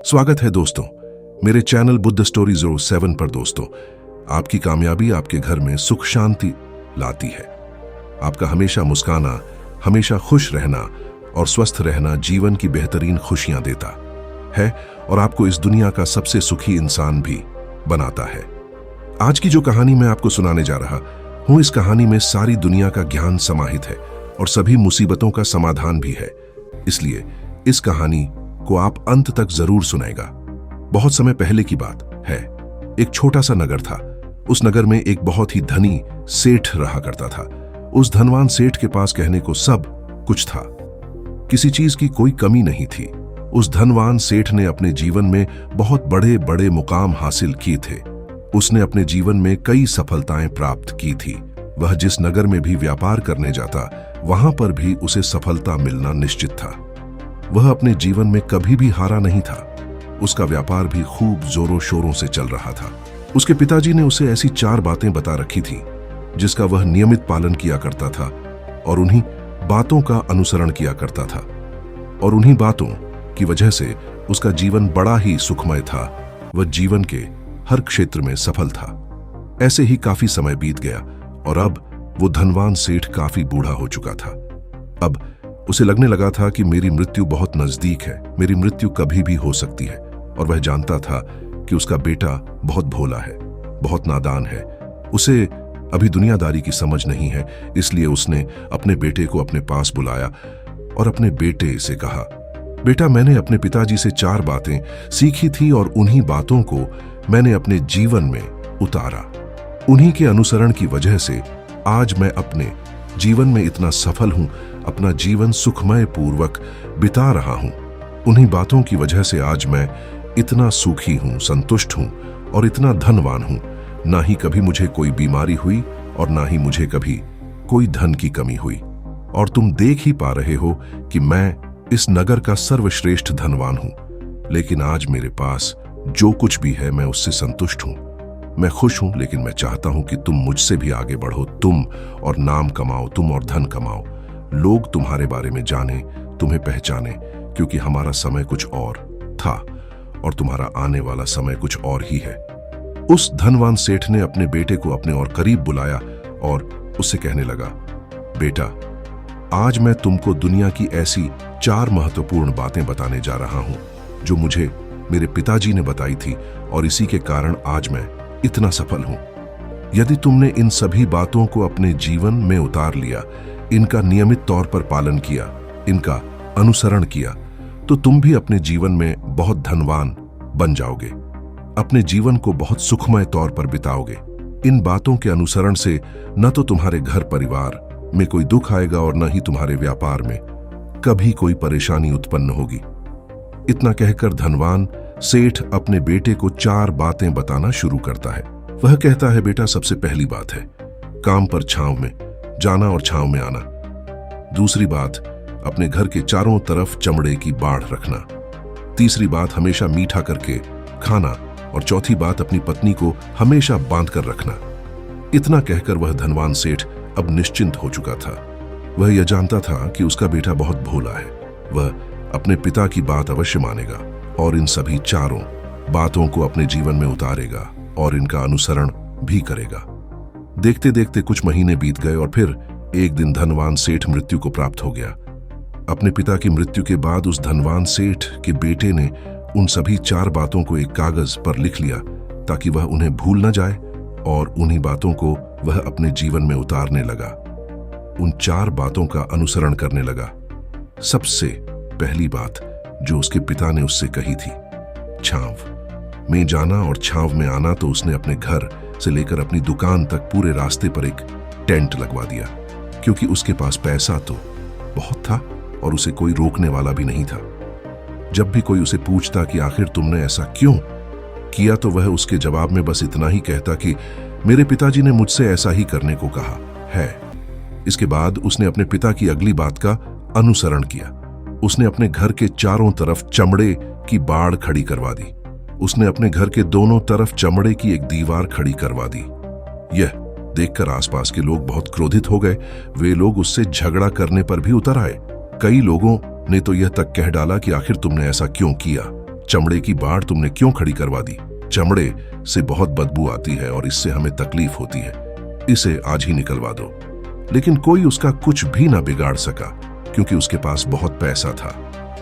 स्वागत है दोस्तों मेरे चैनल बुद्ध स्टोरी 07 पर। दोस्तों, आपकी कामयाबी आपके घर में सुख शांति लाती है। आपका हमेशा मुस्काना, हमेशा खुश रहना और स्वस्थ रहना जीवन की बेहतरीन खुशियां देता है और आपको इस दुनिया का सबसे सुखी इंसान भी बनाता है। आज की जो कहानी मैं आपको सुनाने जा रहा हूं, इस कहानी में सारी दुनिया का ज्ञान समाहित है और सभी मुसीबतों का समाधान भी है। इसलिए इस कहानी को आप अंत तक जरूर सुनेगा। बहुत समय पहले की बात है। एक छोटा सा नगर था। उस नगर में एक बहुत ही धनी सेठ रहा करता था। उस धनवान सेठ के पास कहने को सब कुछ था, किसी चीज की कोई कमी नहीं थी। उस धनवान सेठ ने अपने जीवन में बहुत बड़े बड़े मुकाम हासिल किए थे। उसने अपने जीवन में कई सफलताएं प्राप्त की थी। वह जिस नगर में भी व्यापार करने जाता, वहां पर भी उसे सफलता मिलना निश्चित था। वह अपने जीवन में कभी भी हारा नहीं था। उसका व्यापार भी खूब जोरों शोरों से चल रहा था। उसके पिताजी ने उसे ऐसी 4 बातें बता रखी थी जिसका वह नियमित पालन किया करता था और उन्हीं बातों का अनुसरण किया करता था। और उन्हीं बातों की वजह से उसका जीवन बड़ा ही सुखमय था। वह जीवन के हर क्षेत्र में सफल था। ऐसे ही काफी समय बीत गया और अब वो धनवान सेठ काफी बूढ़ा हो चुका था। अब उसे लगने लगा था कि मेरी मृत्यु बहुत नजदीक है, मेरी मृत्यु कभी भी हो सकती है। और वह जानता था कि उसका बेटा बहुत भोला है, बहुत नादान है। उसे अभी दुनियादारी की समझ नहीं है। इसलिए उसने अपने बेटे को अपने पास बुलाया और अपने बेटे से कहा, बेटा, मैंने अपने पिताजी से 4 बातें सीखी थी और उन्हीं बातों को मैंने अपने जीवन में उतारा। उन्हीं के अनुसरण की वजह से आज मैं अपने जीवन में इतना सफल हूं, अपना जीवन सुखमय पूर्वक बिता रहा हूं। उन्हीं बातों की वजह से आज मैं इतना सुखी हूं, संतुष्ट हूं और इतना धनवान हूं। ना ही कभी मुझे कोई बीमारी हुई और ना ही मुझे कभी कोई धन की कमी हुई। और तुम देख ही पा रहे हो कि मैं इस नगर का सर्वश्रेष्ठ धनवान हूं। लेकिन आज मेरे पास जो कुछ भी है मैं उससे संतुष्ट हूं। मैं खुश हूं, लेकिन मैं चाहता हूं कि तुम मुझसे भी आगे बढ़ो। तुम और नाम कमाओ, तुम और धन कमाओ, लोग तुम्हारे बारे में जाने, तुम्हें पहचाने, क्योंकि हमारा समय कुछ और था और तुम्हारा आने वाला समय कुछ और ही है। उस धनवान सेठ ने अपने बेटे को अपने और करीब बुलाया और उससे कहने लगा, बेटा, आज मैं तुमको दुनिया की ऐसी 4 महत्वपूर्ण बातें बताने जा रहा हूं जो मुझे मेरे पिताजी ने बताई थी और इसी के कारण आज मैं इतना सफल हूं। यदि तुमने इन सभी बातों को अपने जीवन में उतार लिया, इनका नियमित तौर पर पालन किया, इनका अनुसरण किया, तो तुम भी अपने जीवन में बहुत धनवान बन जाओगे, अपने जीवन को बहुत सुखमय तौर पर बिताओगे। इन बातों के अनुसरण से न तो तुम्हारे घर परिवार में कोई दुख आएगा और न ही तुम्हारे व्यापार में कभी कोई परेशानी उत्पन्न होगी। इतना कहकर धनवान सेठ अपने बेटे को 4 बातें बताना शुरू करता है। वह कहता है, बेटा, सबसे पहली बात है काम पर छांव में जाना और छांव में आना। दूसरी बात, अपने घर के चारों तरफ चमड़े की बाड़ रखना। तीसरी बात, हमेशा मीठा करके खाना। और चौथी बात, अपनी पत्नी को हमेशा बांध कर रखना। इतना कहकर वह धनवान सेठ अब निश्चिंत हो चुका था। वह यह जानता था कि उसका बेटा बहुत भोला है। वह अपने पिता की बात अवश्य मानेगा और इन सभी 4 बातों को अपने जीवन में उतारेगा और इनका अनुसरण भी करेगा। देखते देखते कुछ महीने बीत गए और फिर एक दिन धनवान सेठ मृत्यु को प्राप्त हो गया। अपने पिता की मृत्यु के बाद उस धनवान सेठ के बेटे ने उन सभी 4 बातों को एक कागज पर लिख लिया ताकि वह उन्हें भूल न जाए और उन्हीं बातों को वह अपने जीवन में उतारने लगा। उन 4 बातों का अनुसरण करने लगा। सबसे पहली बात जो उसके पिता ने उससे कही थी, छांव में जाना और छांव में आना, तो उसने अपने घर से लेकर अपनी दुकान तक पूरे रास्ते पर एक टेंट लगवा दिया, क्योंकि उसके पास पैसा तो बहुत था और उसे कोई रोकने वाला भी नहीं था। जब भी कोई उसे पूछता कि आखिर तुमने ऐसा क्यों किया, तो वह उसके जवाब में बस इतना ही कहता कि मेरे पिताजी ने मुझसे ऐसा ही करने को कहा है। इसके बाद उसने अपने पिता की अगली बात का अनुसरण किया। उसने अपने घर के चारों तरफ चमड़े की बाड़ खड़ी करवा दी। उसने अपने घर के दोनों तरफ चमड़े की एक दीवार खड़ी करवा दी। यह देखकर आसपास के लोग बहुत क्रोधित हो गए। वे लोग उससे झगड़ा करने पर भी उतर आए। कई लोगों ने तो यह तक कह डाला कि आखिर तुमने ऐसा क्यों किया। चमड़े की बाड़ तुमने क्यों खड़ी करवा दी? चमड़े से बहुत बदबू आती है और इससे हमें तकलीफ होती है, इसे आज ही निकलवा दो। लेकिन कोई उसका कुछ भी ना बिगाड़ सका, क्योंकि उसके पास बहुत पैसा था।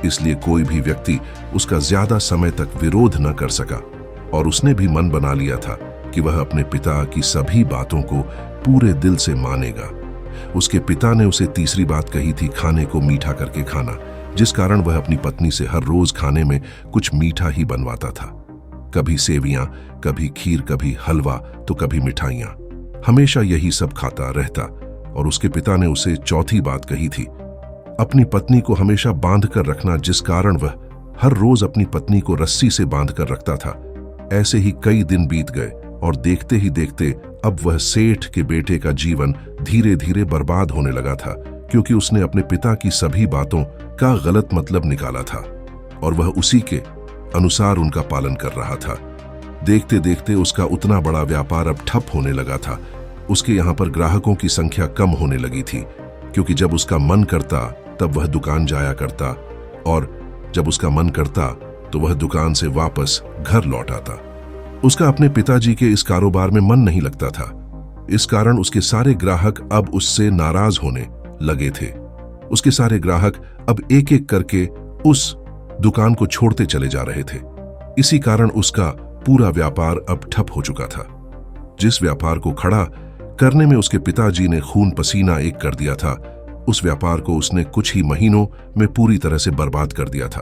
इसलिए कोई भी व्यक्ति उसका ज्यादा समय तक विरोध न कर सका और उसने भी मन बना लिया था कि वह अपने पिता की सभी बातों को पूरे दिल से मानेगा। उसके पिता ने उसे तीसरी बात कही थी, खाने को मीठा करके खाना, जिस कारण वह अपनी पत्नी से हर रोज खाने में कुछ मीठा ही बनवाता था। कभी सेवियां, कभी खीर, कभी हलवा तो कभी मिठाइयां। हमेशा यही सब खाता रहता। और उसके पिता ने उसे चौथी बात कही थी, अपनी पत्नी को हमेशा बांध कर रखना, जिस कारण वह हर रोज अपनी पत्नी को रस्सी से बांध कर रखता था। ऐसे ही कई दिन बीत गए और देखते ही देखते अब वह सेठ के बेटे का जीवन धीरे धीरे बर्बाद होने लगा था, क्योंकि उसने अपने पिता की सभी बातों का गलत मतलब निकाला था और वह उसी के अनुसार उनका पालन कर रहा था। देखते देखते उसका उतना बड़ा व्यापार अब ठप होने लगा था। उसके यहाँ पर ग्राहकों की संख्या कम होने लगी थी, क्योंकि जब उसका मन करता तब वह दुकान जाया करता और जब उसका मन करता तो वह दुकान से वापस घर लौट आता। उसका अपने पिताजी के इस कारोबार में मन नहीं लगता था। इस कारण उसके सारे ग्राहक अब उससे नाराज होने लगे थे। उसके सारे ग्राहक अब एक एक करके उस दुकान को छोड़ते चले जा रहे थे। इसी कारण उसका पूरा व्यापार अब ठप हो चुका था। जिस व्यापार को खड़ा करने में उसके पिताजी ने खून पसीना एक कर दिया था, उस व्यापार को उसने कुछ ही महीनों में पूरी तरह से बर्बाद कर दिया था।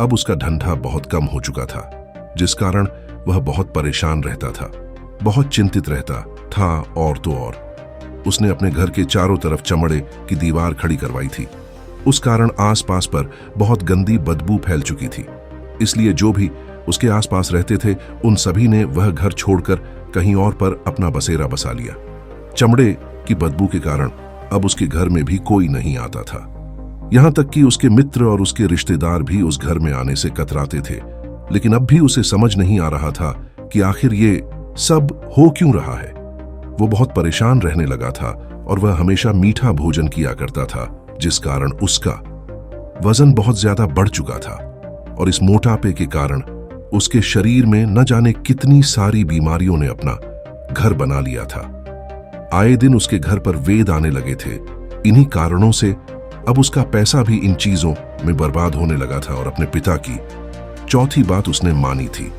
अब उसका धंधा बहुत कम हो चुका था, जिस कारण वह बहुत परेशान रहता था, बहुत चिंतित रहता था। और तो और उसने अपने घर के चारों तरफ चमड़े की दीवार खड़ी करवाई थी। उस कारण आसपास पर बहुत गंदी बदबू फैल चुकी थी। इसलिए जो भी उसके आसपास रहते थे उन सभी ने वह घर छोड़कर कहीं और पर अपना बसेरा बसा लिया। चमड़े की बदबू के कारण अब उसके घर में भी कोई नहीं आता था। यहां तक कि उसके मित्र और उसके रिश्तेदार भी उस घर में आने से कतराते थे। लेकिन अब भी उसे समझ नहीं आ रहा था कि आखिर ये सब हो क्यों रहा है। वो बहुत परेशान रहने लगा था और वह हमेशा मीठा भोजन किया करता था, जिस कारण उसका वजन बहुत ज्यादा बढ़ चुका था और इस मोटापे के कारण उसके शरीर में न जाने कितनी सारी बीमारियों ने अपना घर बना लिया था। आए दिन उसके घर पर वेद आने लगे थे। इन्हीं कारणों से अब उसका पैसा भी इन चीजों में बर्बाद होने लगा था। और अपने पिता की चौथी बात उसने मानी थी,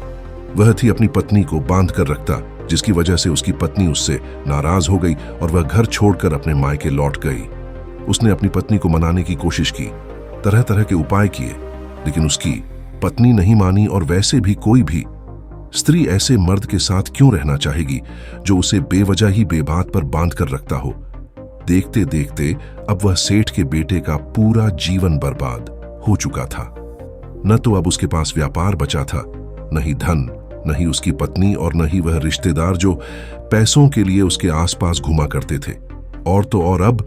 वह थी अपनी पत्नी को बांध कर रखता, जिसकी वजह से उसकी पत्नी उससे नाराज हो गई और वह घर छोड़कर अपने मायके लौट गई। उसने अपनी पत्नी को मनाने की कोशिश की, तरह तरह के उपाय किए, लेकिन उसकी पत्नी नहीं मानी। और वैसे भी कोई भी स्त्री ऐसे मर्द के साथ क्यों रहना चाहेगी जो उसे बेवजह ही बेबात पर बांध कर रखता हो। देखते देखते अब वह सेठ के बेटे का पूरा जीवन बर्बाद हो चुका था। न तो अब उसके पास व्यापार बचा था, न ही धन, न ही उसकी पत्नी और न ही वह रिश्तेदार जो पैसों के लिए उसके आसपास घुमा करते थे। और तो और अब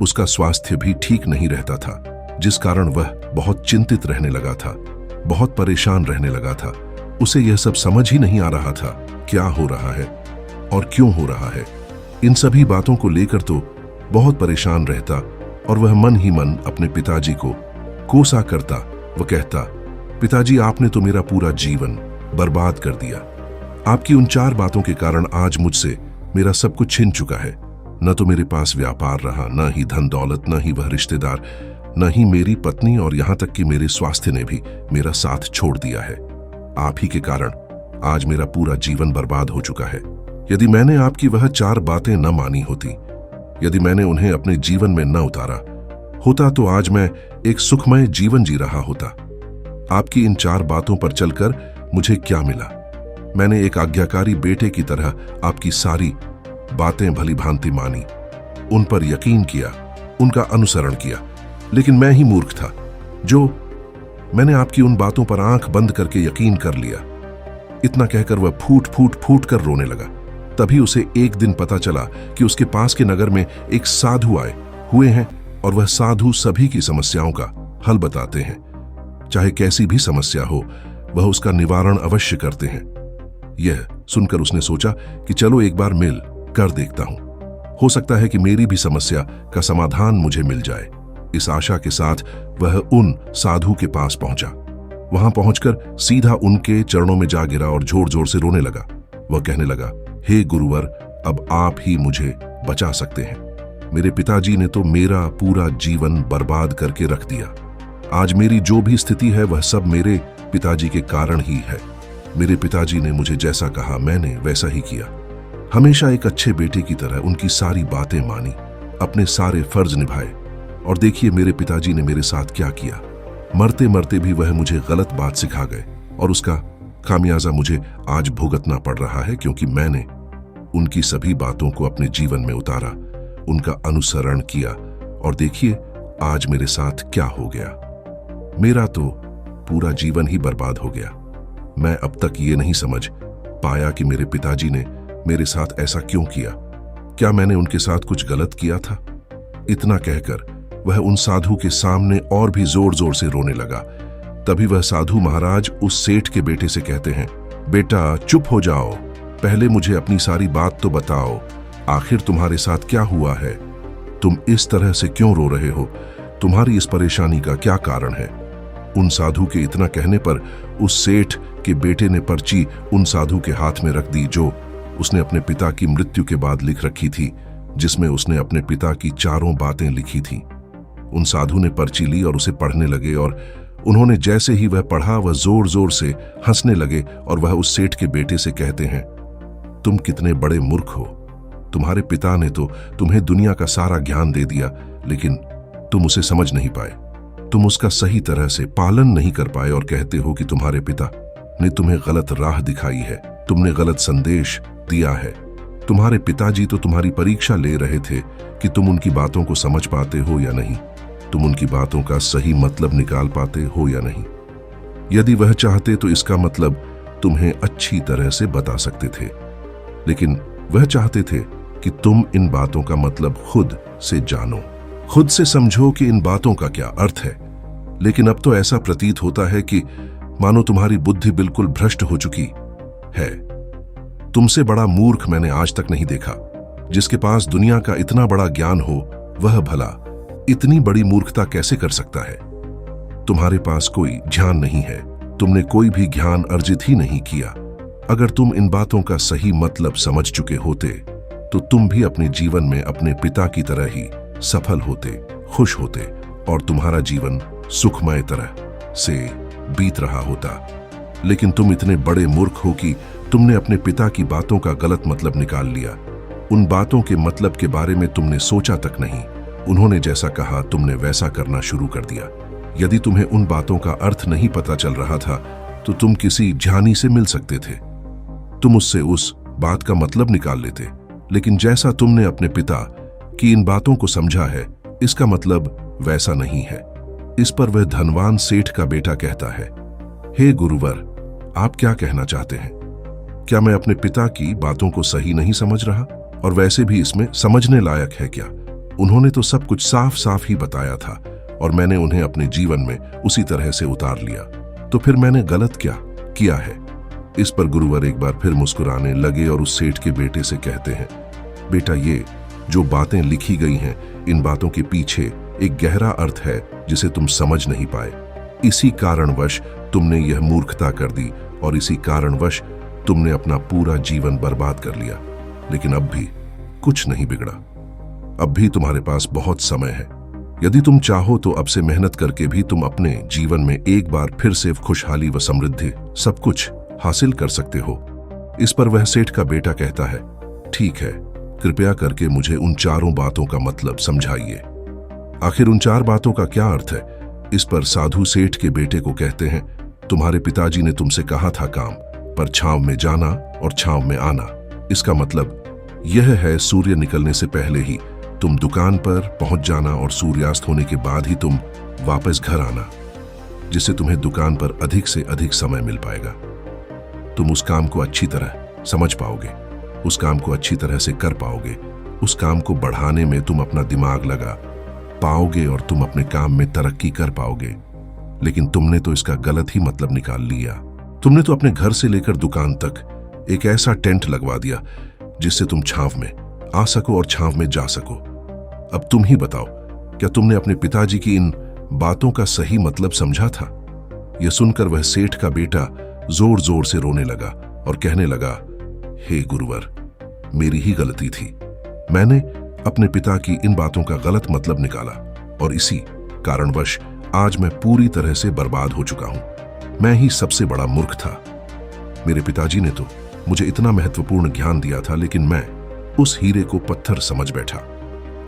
उसका स्वास्थ्य भी ठीक नहीं रहता था, जिस कारण वह बहुत चिंतित रहने लगा था, बहुत परेशान रहने लगा था। उसे यह सब समझ ही नहीं आ रहा था क्या हो रहा है और क्यों हो रहा है। इन सभी बातों को लेकर तो बहुत परेशान रहता और वह मन ही मन अपने पिताजी को कोसा करता। वह कहता, पिताजी आपने तो मेरा पूरा जीवन बर्बाद कर दिया। आपकी उन 4 बातों के कारण आज मुझसे मेरा सब कुछ छिन चुका है। न तो मेरे पास व्यापार रहा, न ही धन दौलत, न ही वह रिश्तेदार, न ही मेरी पत्नी और यहां तक कि मेरे स्वास्थ्य ने भी मेरा साथ छोड़ दिया है। आप ही के कारण आज मेरा पूरा जीवन बर्बाद हो चुका है। यदि मैंने आपकी वह 4 बातें न मानी होती, यदि मैंने उन्हें अपने जीवन में न उतारा होता, तो आज मैं एक सुखमय जीवन जी रहा होता। आपकी इन 4 बातों पर चलकर मुझे क्या मिला? मैंने एक आज्ञाकारी बेटे की तरह आपकी सारी बातें भली भांति मानी, उन पर यकीन किया, उनका अनुसरण किया। लेकिन मैं ही मूर्ख था जो मैंने आपकी उन बातों पर आंख बंद करके यकीन कर लिया। इतना कहकर वह फूट फूट फूट कर रोने लगा। तभी उसे एक दिन पता चला कि उसके पास के नगर में एक साधु आए हुए हैं और वह साधु सभी की समस्याओं का हल बताते हैं। चाहे कैसी भी समस्या हो, वह उसका निवारण अवश्य करते हैं। यह सुनकर उसने सोचा कि चलो एक बार मिल कर देखता हूं, हो सकता है कि मेरी भी समस्या का समाधान मुझे मिल जाए। इस आशा के साथ वह उन साधु के पास पहुंचा। वहां पहुंचकर सीधा उनके चरणों में जा गिरा और जोर जोर से रोने लगा। वह कहने लगा, हे गुरुवर, अब आप ही मुझे बचा सकते हैं। मेरे पिताजी ने तो मेरा पूरा जीवन बर्बाद करके रख दिया। आज मेरी जो भी स्थिति है वह सब मेरे पिताजी के कारण ही है। मेरे पिताजी ने मुझे जैसा कहा मैंने वैसा ही किया। हमेशा एक अच्छे बेटे की तरह उनकी सारी बातें मानी, अपने सारे फर्ज निभाए। और देखिए मेरे पिताजी ने मेरे साथ क्या किया। मरते मरते भी वह मुझे गलत बात सिखा गए और उसका खामियाजा मुझे आज भुगतना पड़ रहा है, क्योंकि मैंने उनकी सभी बातों को अपने जीवन में उतारा, उनका अनुसरण किया। और देखिए आज मेरे साथ क्या हो गया। मेरा तो पूरा जीवन ही बर्बाद हो गया। मैं अब तक ये नहीं समझ पाया कि मेरे पिताजी ने मेरे साथ ऐसा क्यों किया। क्या मैंने उनके साथ कुछ गलत किया था? इतना कहकर वह उन साधु के सामने और भी जोर जोर से रोने लगा। तभी वह साधु महाराज उस सेठ के बेटे से कहते हैं, बेटा चुप हो जाओ, पहले मुझे अपनी सारी बात तो बताओ। आखिर तुम्हारे साथ क्या हुआ है? तुम इस तरह से क्यों रो रहे हो? तुम्हारी इस परेशानी का क्या कारण है? उन साधु के इतना कहने पर उस सेठ के बेटे ने पर्ची उन साधु के हाथ में रख दी, जो उसने अपने पिता की मृत्यु के बाद लिख रखी थी, जिसमें उसने अपने पिता की चारों बातें लिखी थी। उन साधु ने पर्ची ली और उसे पढ़ने लगे, और उन्होंने जैसे ही वह पढ़ा वह जोर जोर से हंसने लगे। और वह उस सेठ के बेटे से कहते हैं, तुम कितने बड़े मूर्ख हो। तुम्हारे पिता ने तो तुम्हें दुनिया का सारा ज्ञान दे दिया, लेकिन तुम उसे समझ नहीं पाए। तुम उसका सही तरह से पालन नहीं कर पाए और कहते हो कि तुम्हारे पिता ने तुम्हें गलत राह दिखाई है, तुमने गलत संदेश दिया है। तुम्हारे पिताजी तो तुम्हारी परीक्षा ले रहे थे कि तुम उनकी बातों को समझ पाते हो या नहीं, तुम उनकी बातों का सही मतलब निकाल पाते हो या नहीं। यदि वह चाहते तो इसका मतलब तुम्हें अच्छी तरह से बता सकते थे, लेकिन वह चाहते थे कि तुम इन बातों का मतलब खुद से जानो, खुद से समझो कि इन बातों का क्या अर्थ है। लेकिन अब तो ऐसा प्रतीत होता है कि मानो तुम्हारी बुद्धि बिल्कुल भ्रष्ट हो चुकी है। तुमसे बड़ा मूर्ख मैंने आज तक नहीं देखा। जिसके पास दुनिया का इतना बड़ा ज्ञान हो, वह भला इतनी बड़ी मूर्खता कैसे कर सकता है? तुम्हारे पास कोई ज्ञान नहीं है, तुमने कोई भी ज्ञान अर्जित ही नहीं किया। अगर तुम इन बातों का सही मतलब समझ चुके होते तो तुम भी अपने जीवन में अपने पिता की तरह ही सफल होते, खुश होते, और तुम्हारा जीवन सुखमय तरह से बीत रहा होता। लेकिन तुम इतने बड़े मूर्ख हो कि तुमने अपने पिता की बातों का गलत मतलब निकाल लिया। उन बातों के मतलब के बारे में तुमने सोचा तक नहीं। उन्होंने जैसा कहा तुमने वैसा करना शुरू कर दिया। यदि तुम्हें उन बातों का अर्थ नहीं पता चल रहा था तो तुम किसी ज्ञानी से मिल सकते थे, तुम उससे उस बात का मतलब निकाल लेते। लेकिन जैसा तुमने अपने पिता की इन बातों को समझा है, इसका मतलब वैसा नहीं है। इस पर वह धनवान सेठ का बेटा कहता है, हे गुरुवर, आप क्या कहना चाहते हैं? क्या मैं अपने पिता की बातों को सही नहीं समझ रहा? और वैसे भी इसमें समझने लायक है क्या? उन्होंने तो सब कुछ साफ साफ ही बताया था और मैंने उन्हें अपने जीवन में उसी तरह से उतार लिया। तो फिर मैंने गलत क्या किया है? इस पर गुरुवर एक बार फिर मुस्कुराने लगे और उस सेठ के बेटे से कहते हैं, बेटा, ये जो बातें लिखी गई हैं, इन बातों के पीछे एक गहरा अर्थ है जिसे तुम समझ नहीं पाए। इसी कारणवश तुमने यह मूर्खता कर दी और इसी कारणवश तुमने अपना पूरा जीवन बर्बाद कर लिया। लेकिन अब भी कुछ नहीं बिगड़ा। अब भी तुम्हारे पास बहुत समय है। यदि तुम चाहो तो अब से मेहनत करके भी तुम अपने जीवन में एक बार फिर से खुशहाली व समृद्धि सब कुछ हासिल कर सकते हो। इस पर वह सेठ का बेटा कहता है, ठीक है, कृपया करके मुझे उन चारों बातों का मतलब समझाइए। आखिर उन चार बातों का क्या अर्थ है? इस पर साधु सेठ के बेटे को कहते हैं, तुम्हारे पिताजी ने तुमसे कहा था काम पर छांव में जाना और छांव में आना। इसका मतलब यह है सूर्य निकलने से पहले ही तुम दुकान पर पहुंच जाना और सूर्यास्त होने के बाद ही तुम वापस घर आना, जिससे तुम्हें दुकान पर अधिक से अधिक समय मिल पाएगा। तुम उस काम को अच्छी तरह समझ पाओगे, उस काम को अच्छी तरह से कर पाओगे, उस काम को बढ़ाने में तुम अपना दिमाग लगा पाओगे और तुम अपने काम में तरक्की कर पाओगे। लेकिन तुमने तो इसका गलत ही मतलब निकाल लिया। तुमने तो अपने घर से लेकर दुकान तक एक ऐसा टेंट लगवा दिया जिससे तुम छांव में आ सको और छांव में जा सको। अब तुम ही बताओ, क्या तुमने अपने पिताजी की इन बातों का सही मतलब समझा था यह सुनकर वह सेठ का बेटा जोर जोर से रोने लगा और कहने लगा, हे गुरुवर, मेरी ही गलती थी। मैंने अपने पिता की इन बातों का गलत मतलब निकाला और इसी कारणवश आज मैं पूरी तरह से बर्बाद हो चुका हूं। मैं ही सबसे बड़ा मूर्ख था। मेरे पिताजी ने तो मुझे इतना महत्वपूर्ण ज्ञान दिया था, लेकिन मैं उस हीरे को पत्थर समझ बैठा।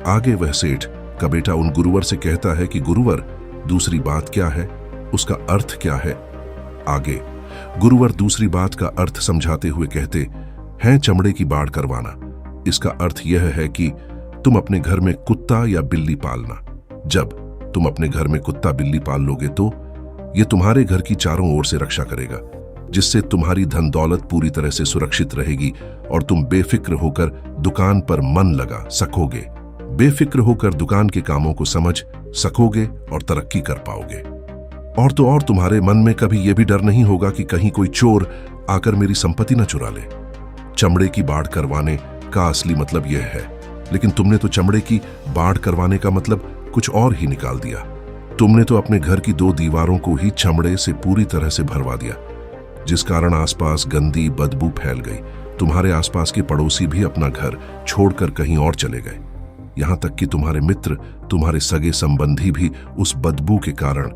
आगे वह सेठ का बेटा उन गुरुवर से कहता है कि गुरुवर, दूसरी बात क्या है, उसका अर्थ क्या है। आगे गुरुवर दूसरी बात का अर्थ समझाते हुए कहते हैं, चमड़े की बाड़ करवाना। इसका अर्थ यह है कि तुम अपने घर में कुत्ता या बिल्ली पालना। जब तुम अपने घर में कुत्ता बिल्ली पाल लोगे तो यह तुम्हारे घर की चारों ओर से रक्षा करेगा, जिससे तुम्हारी धन दौलत पूरी तरह से सुरक्षित रहेगी और तुम बेफिक्र होकर दुकान पर मन लगा सकोगे, बेफिक्र होकर दुकान के कामों को समझ सकोगे और तरक्की कर पाओगे। और तो और तुम्हारे मन में कभी यह भी डर नहीं होगा कि कहीं कोई चोर आकर मेरी संपत्ति न चुरा ले। चमड़े की बाड़ करवाने का असली मतलब यह है, लेकिन तुमने तो चमड़े की बाड़ करवाने का मतलब कुछ और ही निकाल दिया। तुमने तो अपने घर की 2 दीवारों को ही चमड़े से पूरी तरह से भरवा दिया, जिस कारण आसपास गंदी बदबू फैल गई। तुम्हारे आसपास के पड़ोसी भी अपना घर छोड़कर कहीं और चले गए। यहां तक कि तुम्हारे मित्र, तुम्हारे सगे संबंधी भी उस बदबू के कारण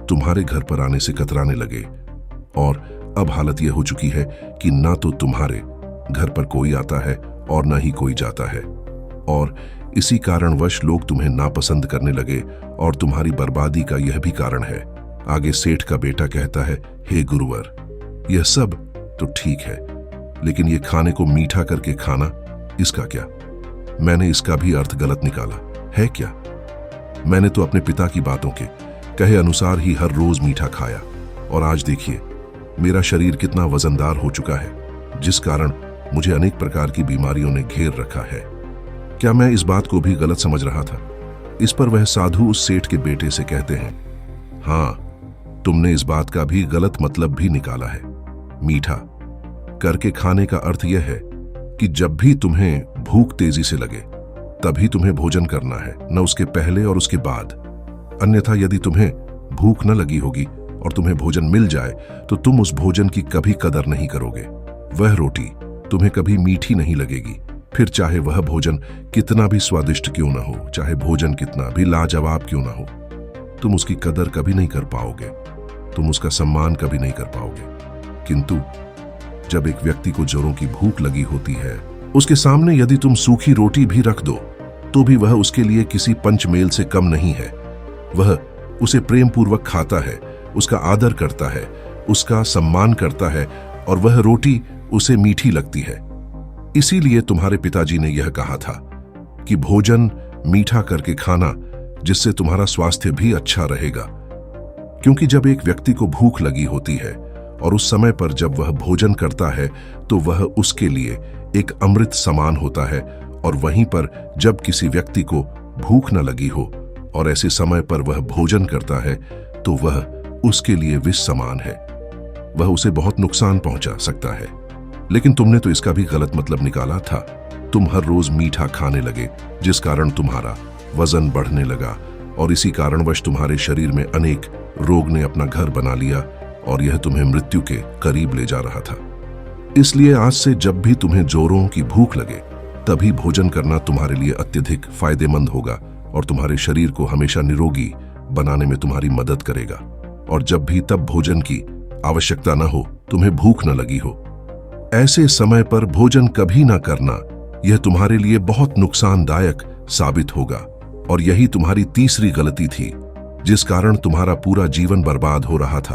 तुम्हारे घर पर आने से कतराने लगे। और अब हालत यह हो चुकी है कि ना तो तुम्हारे घर पर कोई आता है और ना ही कोई जाता है। और इसी कारणवश लोग तुम्हें नापसंद करने लगे और तुम्हारी बर्बादी का यह भी कारण है। आगे सेठ का बेटा कहता है, हे गुरुवर, यह सब तो ठीक है, लेकिन यह खाने को मीठा करके खाना, इसका क्या? मैंने इसका भी अर्थ गलत निकाला है क्या? मैंने तो अपने पिता की बातों के कहे अनुसार ही हर रोज मीठा खाया और आज देखिए मेरा शरीर कितना वजनदार हो चुका है, जिस कारण मुझे अनेक प्रकार की बीमारियों ने घेर रखा है। क्या मैं इस बात को भी गलत समझ रहा था? इस पर वह साधु उस सेठ के बेटे से कहते हैं, हाँ, तुमने इस बात का भी गलत मतलब भी निकाला है। मीठा करके खाने का अर्थ यह है कि जब भी तुम्हें भूख तेजी से लगे तभी तुम्हें भोजन करना है, न उसके पहले और उसके बाद। अन्यथा यदि तुम्हें भूख न लगी होगी और तुम्हें भोजन मिल जाए तो तुम उस भोजन की कभी कदर नहीं करोगे। वह रोटी तुम्हें कभी मीठी नहीं लगेगी, फिर चाहे वह भोजन कितना भी स्वादिष्ट क्यों न हो, चाहे भोजन कितना भी लाजवाब क्यों न हो, तुम उसकी कदर कभी नहीं कर पाओगे, तुम उसका सम्मान कभी नहीं कर पाओगे। किंतु जब एक व्यक्ति को जोरों की भूख लगी होती है, उसके सामने यदि तुम सूखी रोटी भी रख दो तो भी वह उसके लिए किसी पंचमेल से कम नहीं है। वह उसे प्रेम पूर्वक खाता है, उसका आदर करता है, उसका सम्मान करता है और वह रोटी उसे मीठी लगती है। इसीलिए तुम्हारे पिताजी ने यह कहा था कि भोजन मीठा करके खाना, जिससे तुम्हारा स्वास्थ्य भी अच्छा रहेगा। क्योंकि जब एक व्यक्ति को भूख लगी होती है और उस समय पर जब वह भोजन करता है तो वह उसके लिए एक अमृत समान होता है, और वहीं पर जब किसी व्यक्ति को भूख न लगी हो और ऐसे समय पर वह भोजन करता है तो वह उसके लिए विष समान है, वह उसे बहुत नुकसान पहुंचा सकता है। लेकिन तुमने तो इसका भी गलत मतलब निकाला था। तुम हर रोज मीठा खाने लगे, जिस कारण तुम्हारा वजन बढ़ने लगा और इसी कारणवश तुम्हारे शरीर में अनेक रोग ने अपना घर बना लिया और यह तुम्हें मृत्यु के करीब ले जा रहा था। इसलिए आज से जब भी तुम्हें जोरों की भूख लगे तभी भोजन करना तुम्हारे लिए अत्यधिक फायदेमंद होगा और तुम्हारे शरीर को हमेशा निरोगी बनाने में तुम्हारी मदद करेगा। और जब भी तब भोजन की आवश्यकता न हो, तुम्हें भूख न लगी हो, ऐसे समय पर भोजन कभी ना करना, यह तुम्हारे लिए बहुत नुकसानदायक साबित होगा। और यही तुम्हारी तीसरी गलती थी, जिस कारण तुम्हारा पूरा जीवन बर्बाद हो रहा था।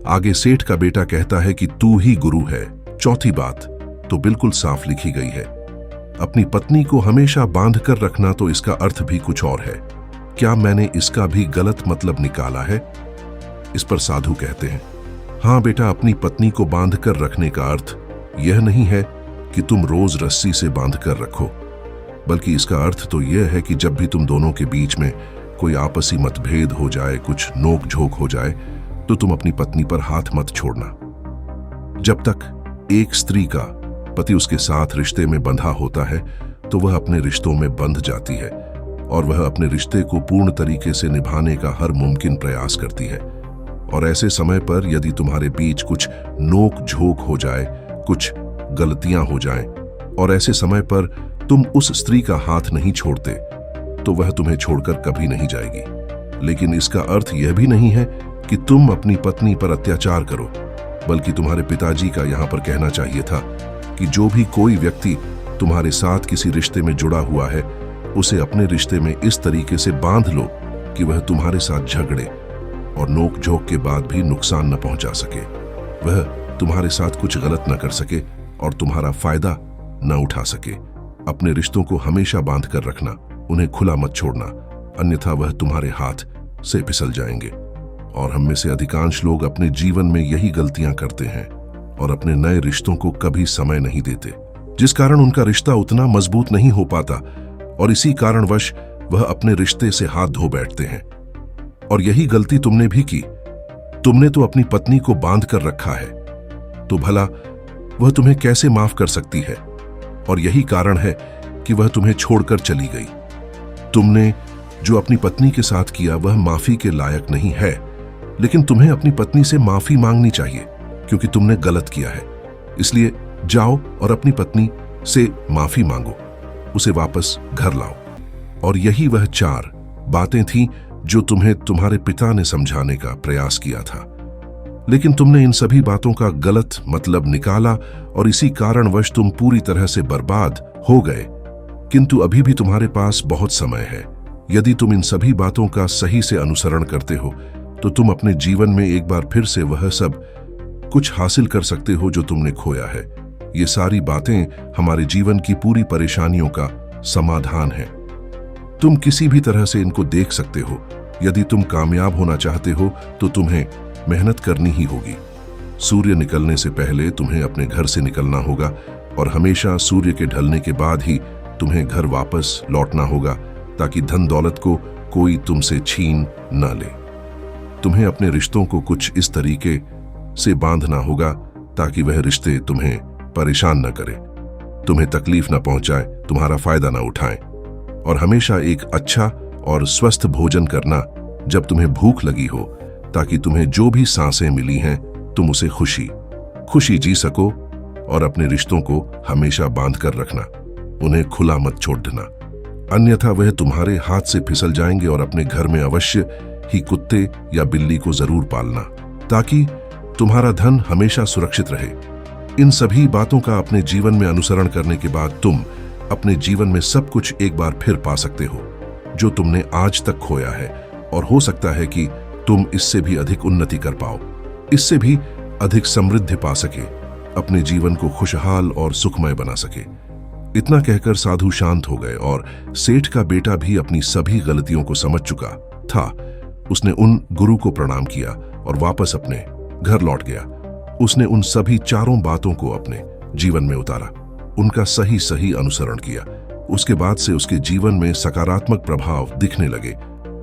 आगे सेठ का बेटा कहता है कि तू ही गुरु है। चौथी बात तो बिल्कुल साफ लिखी गई है, अपनी पत्नी को हमेशा बांध कर रखना, तो इसका अर्थ भी कुछ और है। क्या मैंने इसका भी गलत मतलब निकाला है? इस पर साधु कहते हैं, हाँ बेटा, अपनी पत्नी को बांध कर रखने का अर्थ यह नहीं है कि तुम रोज रस्सी से बांध कर रखो, बल्कि इसका अर्थ तो यह है कि जब भी तुम दोनों के बीच में कोई आपसी मतभेद हो जाए, कुछ नोक झोंक हो जाए, तो तुम अपनी पत्नी पर हाथ मत छोड़ना। जब तक एक स्त्री का पति उसके साथ रिश्ते में बंधा होता है तो वह अपने रिश्तों में बंध जाती है और वह अपने रिश्ते को पूर्ण तरीके से निभाने का हर मुमकिन प्रयास करती है। और ऐसे समय पर यदि तुम्हारे बीच कुछ नोक झोंक हो जाए, कुछ गलतियां हो जाएं, और ऐसे समय पर तुम उस स्त्री का हाथ नहीं छोड़ते, तो वह तुम्हें छोड़कर कभी नहीं जाएगी। लेकिन इसका अर्थ यह भी नहीं है कि तुम अपनी पत्नी पर अत्याचार करो, बल्कि तुम्हारे पिताजी का यहाँ पर कहना चाहिए था कि जो भी कोई व्यक्ति तुम्हारे साथ किसी रिश्ते में जुड़ा हुआ है, उसे अपने रिश्ते में इस तरीके से बांध लो कि वह तुम्हारे साथ झगड़े और नोक झोंक के बाद भी नुकसान न पहुंचा सके, वह तुम्हारे साथ कुछ गलत न कर सके और तुम्हारा फायदा न उठा सके। अपने रिश्तों को हमेशा बांध कर रखना, उन्हें खुला मत छोड़ना, अन्यथा वह तुम्हारे हाथ से फिसल जाएंगे। और हम में से अधिकांश लोग अपने जीवन में यही गलतियां करते हैं और अपने नए रिश्तों को कभी समय नहीं देते, जिस कारण उनका रिश्ता उतना मजबूत नहीं हो पाता और इसी कारणवश वह अपने रिश्ते से हाथ धो बैठते हैं। और यही गलती तुमने भी की। तुमने तो अपनी पत्नी को बांध कर रखा है, तो भला वह तुम्हें कैसे माफ कर सकती है? और यही कारण है कि वह तुम्हें छोड़कर चली गई। तुमने जो अपनी पत्नी के साथ किया वह माफी के लायक नहीं है, लेकिन तुम्हें अपनी पत्नी से माफी मांगनी चाहिए क्योंकि तुमने गलत किया है। इसलिए जाओ और अपनी पत्नी से माफी मांगो, उसे वापस घर लाओ। और यही वह 4 बातें थीं जो तुम्हें तुम्हारे पिता ने समझाने का प्रयास किया था, लेकिन तुमने इन सभी बातों का गलत मतलब निकाला और इसी कारणवश तुम पूरी तरह से बर्बाद हो गए। किंतु अभी भी तुम्हारे पास बहुत समय है। यदि तुम इन सभी बातों का सही से अनुसरण करते हो तो तुम अपने जीवन में एक बार फिर से वह सब कुछ हासिल कर सकते हो जो तुमने खोया है। ये सारी बातें हमारे जीवन की पूरी परेशानियों का समाधान है। तुम किसी भी तरह से इनको देख सकते हो। यदि तुम कामयाब होना चाहते हो तो तुम्हें मेहनत करनी ही होगी। सूर्य निकलने से पहले तुम्हें अपने घर से निकलना होगा और हमेशा सूर्य के ढलने के बाद ही तुम्हें घर वापस लौटना होगा, ताकि धन दौलत को कोई तुमसे छीन न ले। तुम्हें अपने रिश्तों को कुछ इस तरीके से बांधना होगा ताकि वह रिश्ते तुम्हें परेशान न करे, तुम्हें तकलीफ न पहुंचाए, तुम्हारा फायदा न उठाएं। और हमेशा एक अच्छा और स्वस्थ भोजन करना जब तुम्हें भूख लगी हो, ताकि तुम्हें जो भी सांसें मिली हैं तुम उसे खुशी जी सको। और अपने रिश्तों को हमेशा बांध कर रखना, उन्हें खुला मत छोड़ देना, अन्यथा वह तुम्हारे हाथ से फिसल जाएंगे। और अपने घर में अवश्य ही कुत्ते या बिल्ली को जरूर पालना, ताकि तुम्हारा धन हमेशा सुरक्षित रहे। इन सभी बातों का अपने जीवन में अनुसरण करने के बाद तुम अपने जीवन में सब कुछ एक बार फिर पा सकते हो जो तुमने आज तक खोया है, और हो सकता है कि तुम इससे भी अधिक उन्नति कर पाओ, इससे भी अधिक समृद्धि पा सके, अपने जीवन को खुशहाल और सुखमय बना सके। इतना कहकर साधु शांत हो गए और सेठ का बेटा भी अपनी सभी गलतियों को समझ चुका था। उसने उन गुरु को प्रणाम किया और वापस अपने घर लौट गया। उसने उन सभी 4 बातों को अपने जीवन में उतारा, उनका सही अनुसरण किया। उसके बाद से उसके जीवन में सकारात्मक प्रभाव दिखने लगे।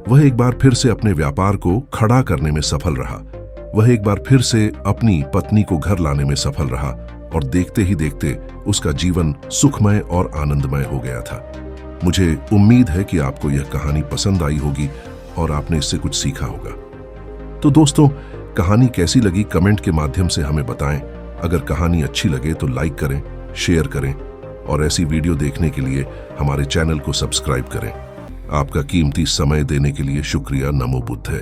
वह एक बार फिर से अपने व्यापार को खड़ा करने में सफल रहा। वह एक बार फिर से अपनी पत्नी को घर लाने में सफल रहा और देखते ही देखते उसका जीवन सुखमय और आनंदमय हो गया था। मुझे उम्मीद है कि आपको यह कहानी पसंद आई होगी और आपने इससे कुछ सीखा होगा। तो दोस्तों, कहानी कैसी लगी कमेंट के माध्यम से हमें बताएं। अगर कहानी अच्छी लगे तो लाइक करें, शेयर करें और ऐसी वीडियो देखने के लिए हमारे चैनल को सब्सक्राइब करें। आपका कीमती समय देने के लिए शुक्रिया। नमो बुद्ध है।